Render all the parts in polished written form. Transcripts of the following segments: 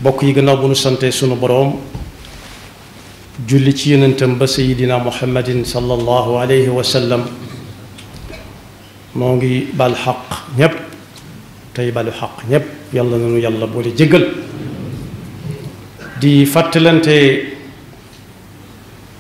bokk yi gannaaw bu nu sante sunu boroom julli ci yonentam ba sayidina muhammadin sallallahu alayhi wa sallam moo ngi bal xaq ñépp tey balu xaq ñépp yàlla nanu yàlla boole jéggal di fàttalante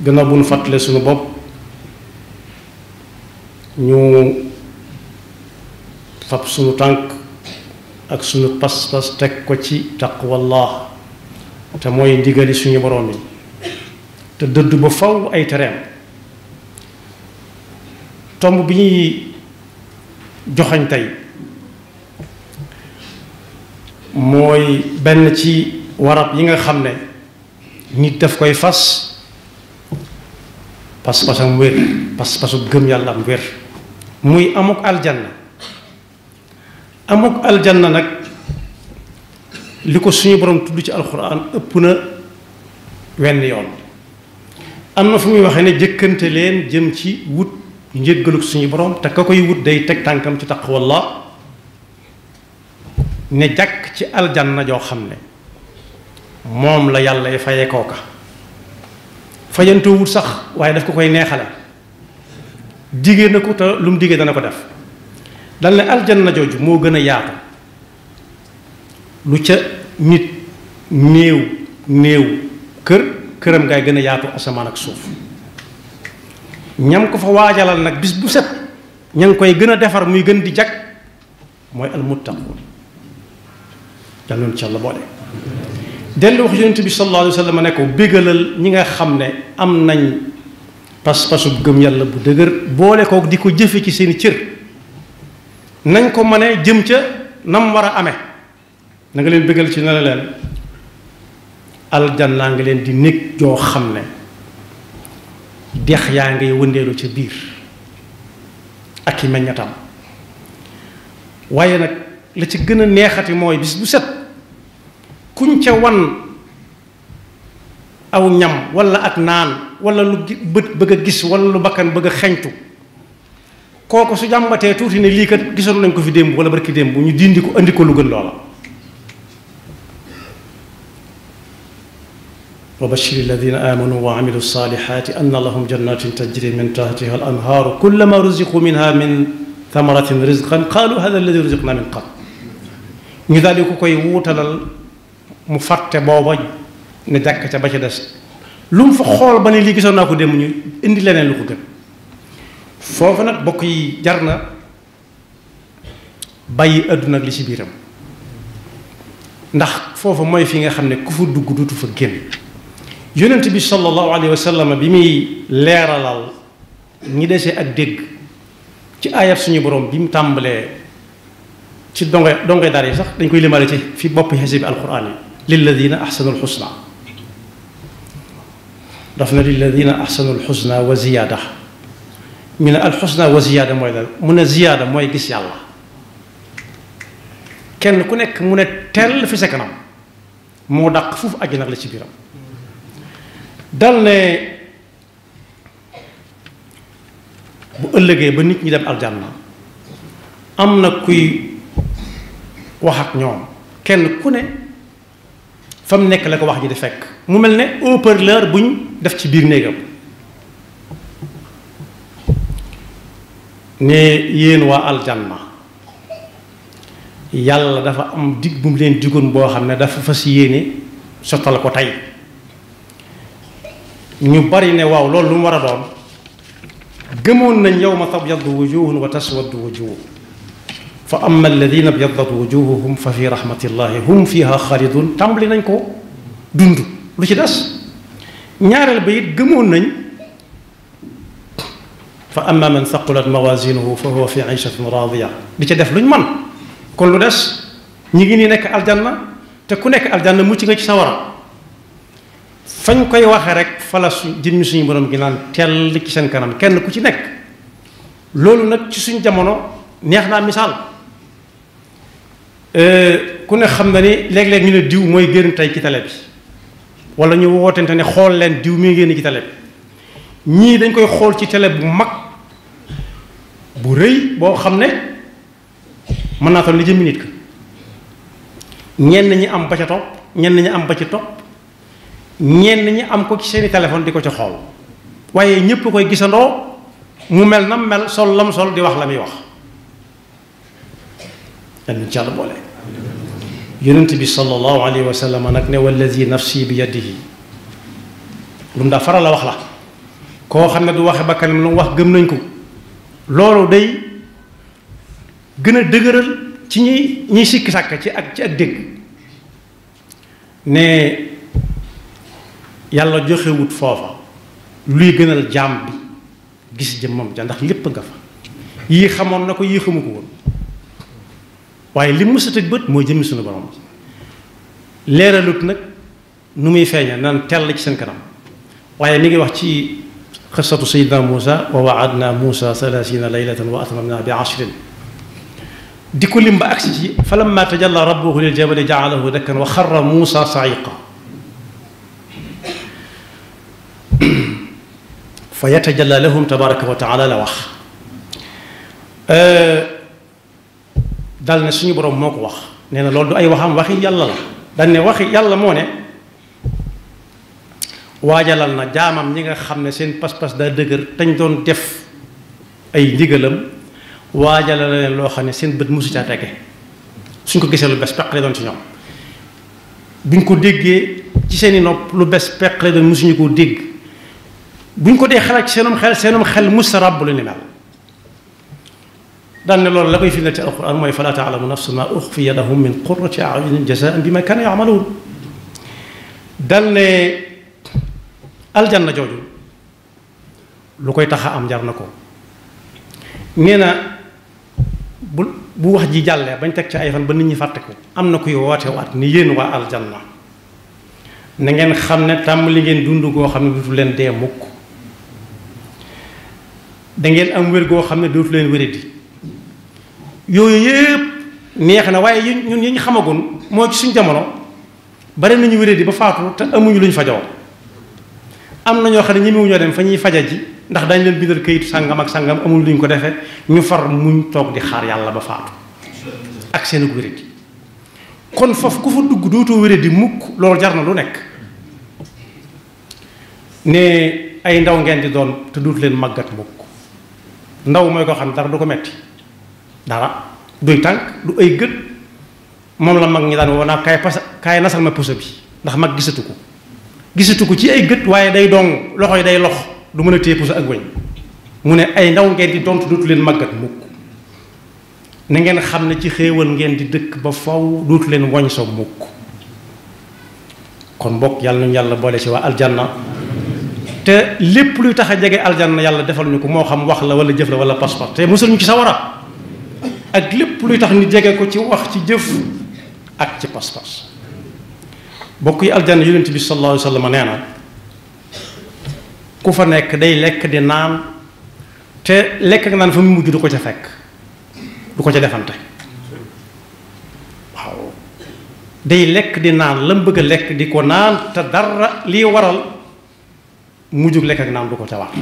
gannaaw bu nu fàttale sunu bopp ñu fab sunu tànk ak sunu pas-pas teg ko ci taqwallah te mooy ndigali suñu boroom yi te dëdd ba faw ay tereem tomb bi ñuy joxañ tey mooy benn ci warab yi nga xam ne nit daf koy fas pas-pasam wér pas-pasu gëm yàlla am wér muy amuk aljanna amuk aljanna nag li ko suñu borom tudd ci alxuraan ëpp na wenn yoon am na fu muy waxee ne jëkkante leen jëm ci wut njëggaluk suñu borom te ka koy wut day teg tànkam ci taqwallah ne jàkk ci aljanna joo xam ne moom la yàlla y fayee kooka fayantoo wut sax waaye daf ko koy neexale digée na ko te lu mu digée dana ko def dal ne aljanna jooju moo gën a yaatu lu ca nit néew këram ngay gën a yaatu asamaan ak suuf ñam ko fa waajalal nag bis bu set ña ngi koy gën a defar muy gën di jag mooy almuttaquun yal na ci Yàlla boole dellu wax yonent bi sallallahu alayhi wa sallam ne ko bégalal ñi nga xam ne am nañ pas-pasu gëm yàlla bu dëgër boole kook di ko jëfe ci seeni cër nañ ko mëne jëm ca nam war a amee na nga leen bégal ci ne la leen aljanna nga leen di nekk joo xam ne dex yaa ngay wëndeelu ca biir ak i meññatam waaye nag la ci gën a neexati mooy bis bu set kuñ ca wan aw ñam walla ak naan walla lu bët bëgg a gis walla lu bakkan bëgg a xeñtu kooku su jàmbatee tuuti ne lii kat gisoon nañ ko fi démb walla barki démb ñu dindi ko andi ko lu gën loola wa bashiri alladina amanu wa amilu salihati anna lahum jannatin tajri min tahtiha al anhaaru kullama ruziqu minha min thamaratin rizqan qalu hada alladi ruziqna min qabl ñu daal di ko koy wuutalal mu fàtte booba ne jàkk ca ba ca des lu mu fa xool ba ne lii gisoon naa ko démb ñu indi leneen lu ko gën foofu nag bokk yi jar na bàyyi àdduna ak li ci biiram ndax foofu mooy fi nga xam ne ku fa dugg dutu fa génn yonent bi sallallahu alayhi wa sallam bi muy leeralal ñi desee ak dégg ci ayat suñu borom bi mu tàmbalee ci donge daar yi sax dañ koy limale ci fi bopp xisbi alquran yi lilladina ahsanu alxusna daf na lilladina ahsanu alxusna wa ziyaada ñu ne alxusna wa ziyaada mooy lan mu ne ziyaada mooy gis yàlla kenn ku nekk mu ne tell fi sa kanam moo dàq foofu àjj nag la ci biiram dal ne bu ëllëgee ba nit ñi dem aljanna am na kuy wax ak ñoom kenn ku ne fa mu nekk la ko wax ji di fekk mu mel ne haut-parleur buñ def ci biir néegam ne yéen waa aljanna yàlla dafa am dig bu mu leen digoon boo xam ne dafa fas yéene sottal ko tey ñu bari ne waaw loolu lu mu war a doon gëmoon nañ yawma tabyaddu wujuhun wa taswaddu wujuh fa amma alladina byaddat wujuhuhum fa fi rahmatillahi hum fiha xaalidun tàmbali nañ ko dund lu ci des ñaareel ba it gëmoon nañ fa amma man thaqulat mawazinuhu fa huwa fi ishatin radiya di ca def luñ man kon lu des ñi ngi nii nekk aljanna te ku nekk aljanna mucc nga ci sawara fañ koy waxe rek fala jëmmi suñu borom gi naan tell ci seen kanam kenn ku ci nekk loolu nag ci suñ jamono neex naa misaal ku ne xam na ni léeg-léeg ñu ne diw mooy génn tey ci télé bi wala ñu wootente ne xool leen diw mi génn ci télé bi ñii dañ koy xool ci télé bu mag bu rëy boo xam ne mën naa toll li jëmmi nit ka ñenn ñi am ba ca topp ñenn ñi am ba ci topp ñenn ñi am ko ci seeni téléphone di ko ci xool waaye ñépp koy gisandoo mu mel na mel sol lam sol di wax la muy wax dañ ci Yàlla boole. yonent bi sallallahu alayhi wa sallam nag ne walladi nafsi bi yadihi lu mu daa faral la wax la koo xam ne du waxe bakkanam lu mu wax gëm nañ ko loolu day gën a dëgëral ci ñiy sikki sàkk ci ak dégg ne yàlla joxewut foofa luy gënal jaam bi gis jëmmam ja ndax lépp nga fa yii xamoon na ko yii xamu ko woon waaye li mu tëj bët mooy jëmmi suñu borom leeralut nag nu muy feeña naan tell ci seen kanam waaye mi ngi wax ci xisatu sayidna Muusa wa waadna Muusa 30 laylatan wa atmamna bi 10 di ko lim ba agsi ci falamma tajalla rabbuhu lil jabali ja'alahu dakkan wa xarra Muusa sa'iqa fa yatajalla lahum tabaraka wa taala la wax dal ne suñu borom moo ko wax nee na loolu du ay waxam waxi yàlla la dañ ne waxi yàlla moo ne waajalal na jaamam ñi nga xam ne seen pas-pas daa dëgër dañ doon def ay ndigalam waajalal na leen loo xam ne seen bët mosu caa tege suñ ko gisee lu bes peq lay doon ci ñoom buñ ko déggee ci seeni nopp lu bes peq lay doon mosuñu koo dégg buñ ko dee xalaat ci seenum xel musta ràbb lu ni mel daan ne loolu la koy firndeel ci alquran mooy falaa taalamu nafsun maa uxfiya lahum min qurrati a'yunin jazaan bimaa kaanu ya'maluun dal ne aljanna jooju lu koy tax a am jar na ko nee na bu wax ji jàllee bañ teg ci ay fan ba nit ñi fàtte ko am na kuy woote waat ni yéen waa aljanna na ngeen xam ne tàmbali ngeen dund goo xam ne dootu leen dee mukk da ngeen am wér goo xam ne dootu leen wéradi yooyu yëpp neex na waaye ñun yi ñu xamagoon moo ci suñ jamono bari nañu wéradi ba faatu te amuñu luñ fajoo am na ñoo xam ne ñemewuñoo dem fa ñuy faja ji ndax dañ leen bindal këyitu sàngam ak sàngam amuñu luñ ko defee ñu far muñ toog di xaar yàlla ba faatu ak seen wéradi kon foofu ku fa dugg dootoo wéradi mukk loolu jar na lu nekk ne ay ndaw ngeen di doon te dootu leen màggat mukk ndaw mooy koo xam dara du ko metti dara duy tànk du ay gët moom la mag ñi daan woo naa kaay nasal ma puso bi ndax mag gisatu ko ci ay gët waaye day dong loxo yi day lox du mën a téye puso ak weñ mu ne ay ndaw ngeen di doon te dootu leen màggat mukk na ngeen xam ne ci xéewal ngeen di dëkk ba faw dootu leen woñ so mukk kon mbokk yàlla nañu yàlla boole ci waa aljanna te lépp luy tax a jege aljanna yàlla defal ñu ko moo xam wax la wala jëf la wala pas-pas te musul ñu ci sawara ak lépp luy tax ni jege ko ci wax ci jëf ak ci pas-pas bokk yi aljanna yonent bi sallallahu alayhi wa sallam nee na ku fa nekk day lekk di naan te lekk ak naan fa mu mujj du ko ca fekk du ko ca defante waaw day lekk di naan la mu bëgg a lekk di ko naan te dara lii waral mujjug lekk ak naan du ko ca wax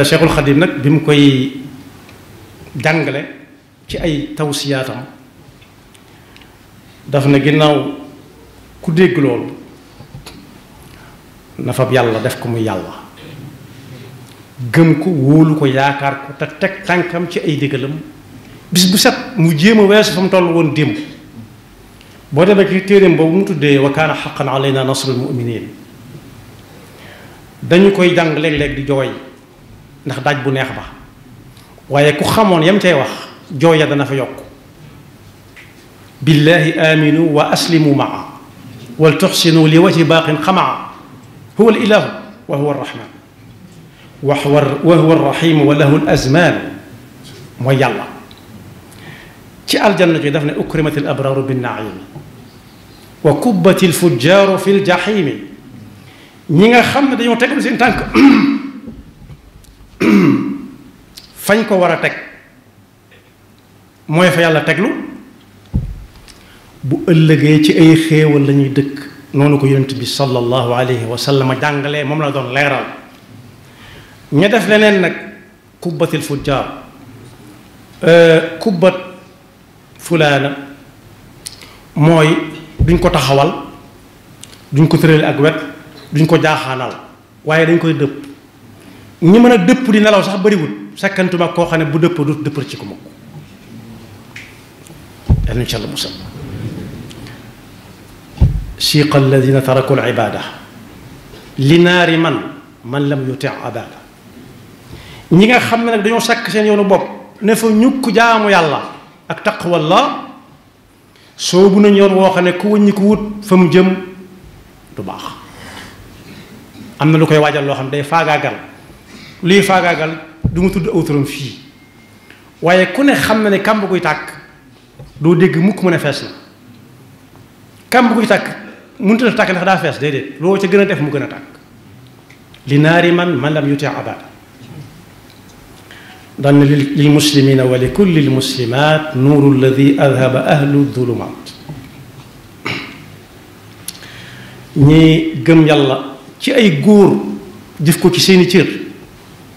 Cheikhul Khadim nag bi mu koy jàngale ci ay tawsiyaatam daf ne ginnaaw ku dégg loolu na fab yàlla def ko muy yàlla gëm ko wóolu ko yaakaar ko te teg tànkam ci ay digalam bis bu set mu jéem a weesu fa mu toll woon démb boo demee ci téeréem boobu mu tuddee wa kaana haqqan alayna nasrul mu'minin dañu koy jàng léeg-léeg di jooy ndax daaj bu neex ba waaye ku xamoon yam cay wax jooy ya dana fa yokk billahi aminu wa aslimu maa wal tuxsinu li wajhi baaqin xamaa huwa al ilahu wa huwa arrahman wa huwa arrahim wa lahu al azman mooy yàlla ci aljanna ji daf ne ukrimat al abraaru bin naimi wa kubbat al fujjaaru fi l jaximi ñi nga xam ne dañoo tegal seen tànk fañ ko war a teg mooy fa yàlla teglu bu ëllëgee ci ay xéewal la ñuy dëkk noonu ko yonent bi sallallahu alayhi wa sallam jàngalee moom la doon leeral ña def leneen nag kubbatil fujjaar kubbat fulaana mooy duñ ko taxawal duñ ko tëral ak wet duñ ko jaaxaanal waaye dañ koy dëpp ñi mën a dëpp di nelaw sax bariwul sakkantuma koo xam ne bu dëpp du dëppal ci ko mokk yal insha allah musal siqa alladina taraku al ibada li naari man lam yuti abada ñi nga xam ne nag dañoo sàkk seen yoonu bopp ne fa ñukk jaamu yàlla ak taqwallah soobu nañ yoon woo xam ne ku wëññi ko wut fa mu jëm du baax am na lu koy waajal loo xam ne day faagaagal luy faagaagal du mu tudd autorom fii waaye ku ne xam na ne kàmb guy tàkk doo dégg mukk mu ne fees na kàmb guy tàkk mënut a tàkk ndax daa fees déedéet loo ca gën a def mu gën a tàkk li naari man lam yuti abada daan na lil muslimina wa li kulli l muslimat nuuru alladi adhaba ahlu dhulumat ñi gëm yàlla ci ay góor def ko ci seeni cër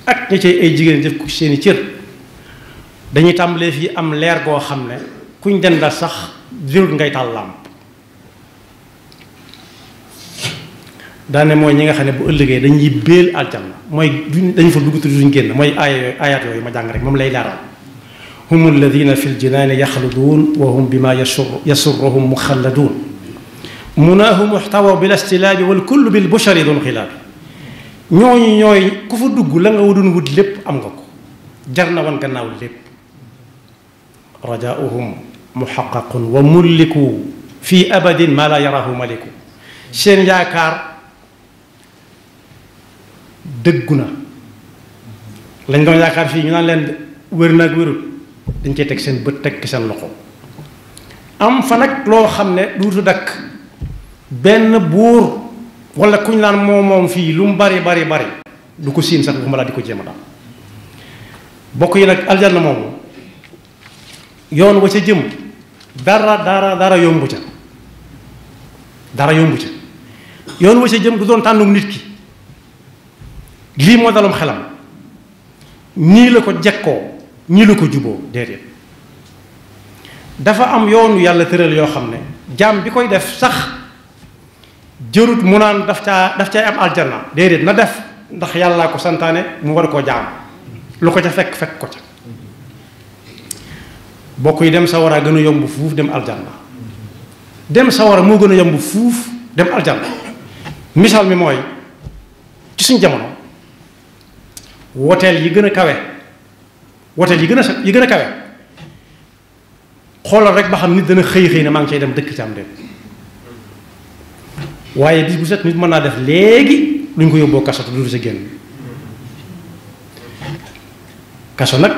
ak ñi ci ay jigéen def ko ci seeni cër dañuy tàmbalee fii am leer goo xam ne kuñ dendal sax jërut ngay taal làmp daane mooy ñi nga xam ne bu ëllëgee dañuy béel aljanna mooy dañu fa dugg duñ génn mooy ayat yooyu ma jàng rek moom lay leeral hum alladina fi ljinaani yaxluduun wa hum bima yasurruhum muxalladuun munaahum muxtawa bil istilaabi wal kullu bil bushari doon xilaabi ñooñu ñooy ku fa dugg la nga doon wut lépp am nga ko jar na wan gannaaw lépp rajaauhum muxaqaqun wa mulliku fi abadin ma la yarahu maliku seen yaakaar dëggu na lañ doon yaakaar fii ñu naan leen wér na ak wérut dañ cey teg seen bët teg seen loxo am fa nag loo xam ne duutu dakk benn buur wala kuñ naan moom fii lu mu bari du ko siin sax bu ma laa di ko jéem a daal bokk yi nag aljanna moomu yoon wa ca jëm dara yombu ca yoon wa ca jëm du doon tànnum nit ki lii moo dalum xelam ñii la ko jekkoo ñii la ko juboo déedéet dafa am yoonu yàlla tëral yoo xam ne jaam bi koy def sax jërut mu naan daf caay am aljanna déedéet na def ndax yàllaa ko santaane mu war koo jaam lu ko ca fekk ko ca bokk yi dem sawara a gën a yomb fuuf dem aljanna dem sawara moo gën a yomb fuuf dem aljanna misaal mi mooy ci suñ jamono woteel yi gën a kawe woteel yi gën a kawe xoolal rek ba xam nit dana xëy na maa ngi cay dem dëkk ci am dem waaye bis bu set nit mën naa def léegi luñ ko yóbboo kaso te du sa génn kaso nag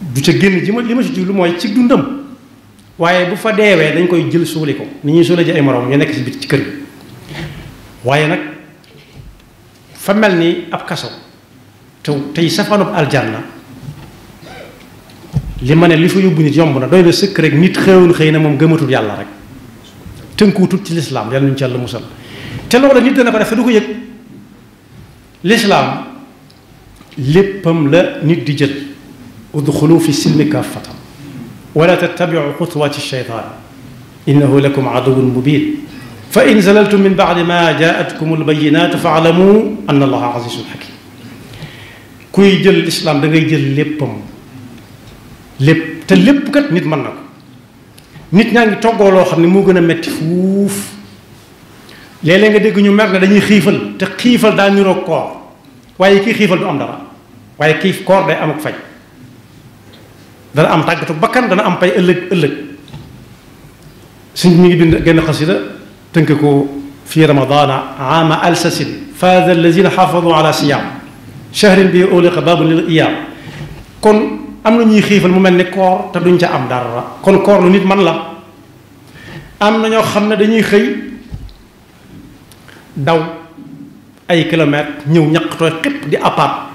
du ca génn li ma si jublu mooy ci dundam waaye bu fa deewee dañ koy jël suuli ko ni ñuy suule ji ay moroom ñu nekk si bit ci kër gi waaye nag fa mel ni ab kaso tey safaanub aljanna li ma ne li fa yóbbu nit yomb na doy na sëkk rek nit xëy na moom gëmatul yàlla rek tënkuwutut ci lislaam yàlla nañu ci yàlla musal te loolu nit dana ko def te du ko yëg lislaam léppam la nit di jël udxulu fi silmi kaafatan wala tattabiu xutuwaati shaytaan innahu lakum aduwwun mubin fa in zalaltum min ba'di ma jaatkum albayinatu faalamu anna allaha azizun hakim kuy jël lislaam da ngay jël léppam lépp te lépp kat nit mën na ko nit ñaa ngi toggoo loo xam ne moo gën a metti fuuf léeg-léeg nga dégg ñu mer ne dañuy xiifal te xiifal daa niroog koor waaye kii xiifal du am dara waaye kii koor day am ak faj dana am tàggatu bakkan dana am pay ëllëg suñ mi ngi bind genn xasida tënk ko fi ramadana ama alsasin faada allazina xaafadu ala siyam shahrin bi uliqa babu lil iyam kon am na ñuy xiifal mu mel ni koor te duñ ca am dara kon koor lu nit man la am na ñoo xam ne dañuy xëy daw ay kilomètres ñëw ñaq tooy xépp di appaat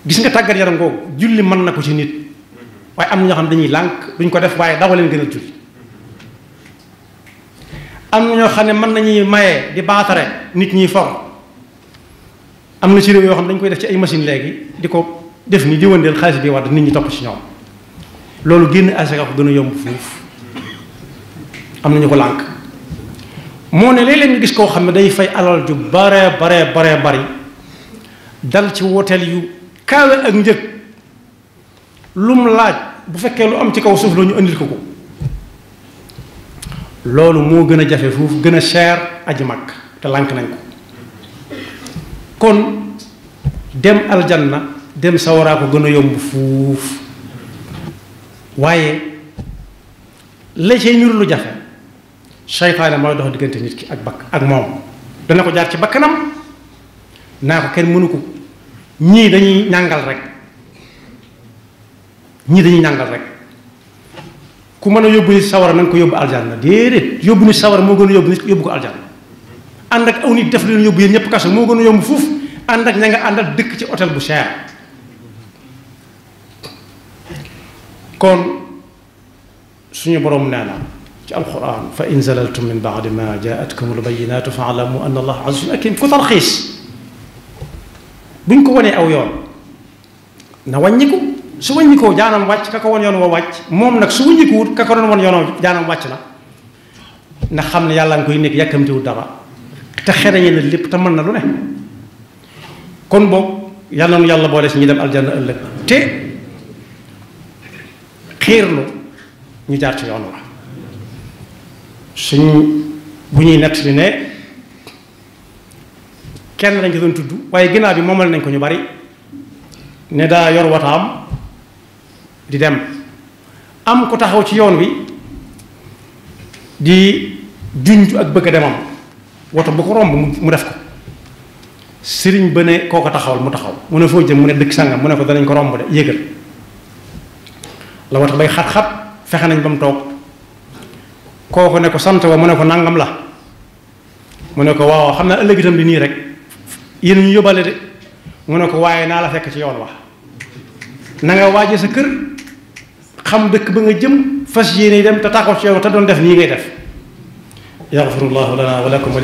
gis nga tàggat yaram googu julli mën na ko ci nit waaye am na ñoo xam ne dañuy lànk duñ ko def waaye dawa leen gën a julli am na ñoo xam ne mën nañuy maye di baatare nit ñiy for am na ci réew yoo xam ne dañ koy def ci ay machine léegi di ko def ni di wëndeel xaalis bi wadd nit ñi topp ci ñoom loolu génn asaka ko gën a yomb fuuf am nañu ko lànk moo ne léeg-léeg nga gis koo xam ne day fay alal ju bare bari dal ci woteel yu kaawe ak njëg lum laaj bu fekkee lu am ci kaw suuf la ñu andil ko loolu moo gën a jafe fuuf gën a cher aji mag te lànk nañ ko kon dem aljanna dem sawaraa ko gën a yomb fuuf waaye la cee ñur lu jafe seytaane mooy dox diggante nit ki ak moom dana ko jaar ci bakkanam naa ko kenn mënu ko ñii dañuy ñàngal rek ku mën a yóbbu nit sawara na nga ko yóbbu aljanna déedéet yóbbu nit sawara moo gën a yóbbu nit yóbbu ko aljanna ànd ak aw nit def leen yóbbu yéen ñëpp kaso moo gën a yomb fuuf ànd ak ña nga àndal dëkk ci hôtel bu cher kon suñu borom nee na ci alquran fa in zalaltum min baadi ma jaatkum albayinatu fa alamu anna allah azizun hakim ku tarxiis buñ ko wanee aw yoon na wàññiku su wàññikoo jaanam wàcc ka ko won yoon wa wàcc moom nag su wàññikuwut ka ko doon won yoon jaanam wàcc na xam ne yàlla nga koy nekk yàkkamtiwut dara te xereñe na lépp te mën na lu ne kon boog yàlla nu yàlla boole si ñu dem aljanna ëllëg te xiirlu ñu jaar ci yoon wa suñ bu ñuy nett li ne kenn lañ ko doon tudd waaye ginnaaw bi moomal nañ ko ñu bari ne daa yor wataam di dem am ko taxaw ci yoon wi di junj ak bëgg a demam woto bu ko romb mu def ko sëriñ ba ne koo ko taxawal mu taxaw mu ne foo jëm mu ne dëkk sàngam mu ne ko danañ ko romb de yéegal la woto bay xat-xat fexe nañ ba mu toog kooku ne ko sant wa mu ne ko nangam la mu ne ko waaw xam naa ëllëg itam di nii rek yéen ñu yóbbale de mu ne ko waaye naa la fekk ci yoon wax na nga waaje sa kër xam dëkk ba nga jëm fas yéene dem te taxaw ci yoon te doon def nii ngay def yaxfirullahu lana wa lakum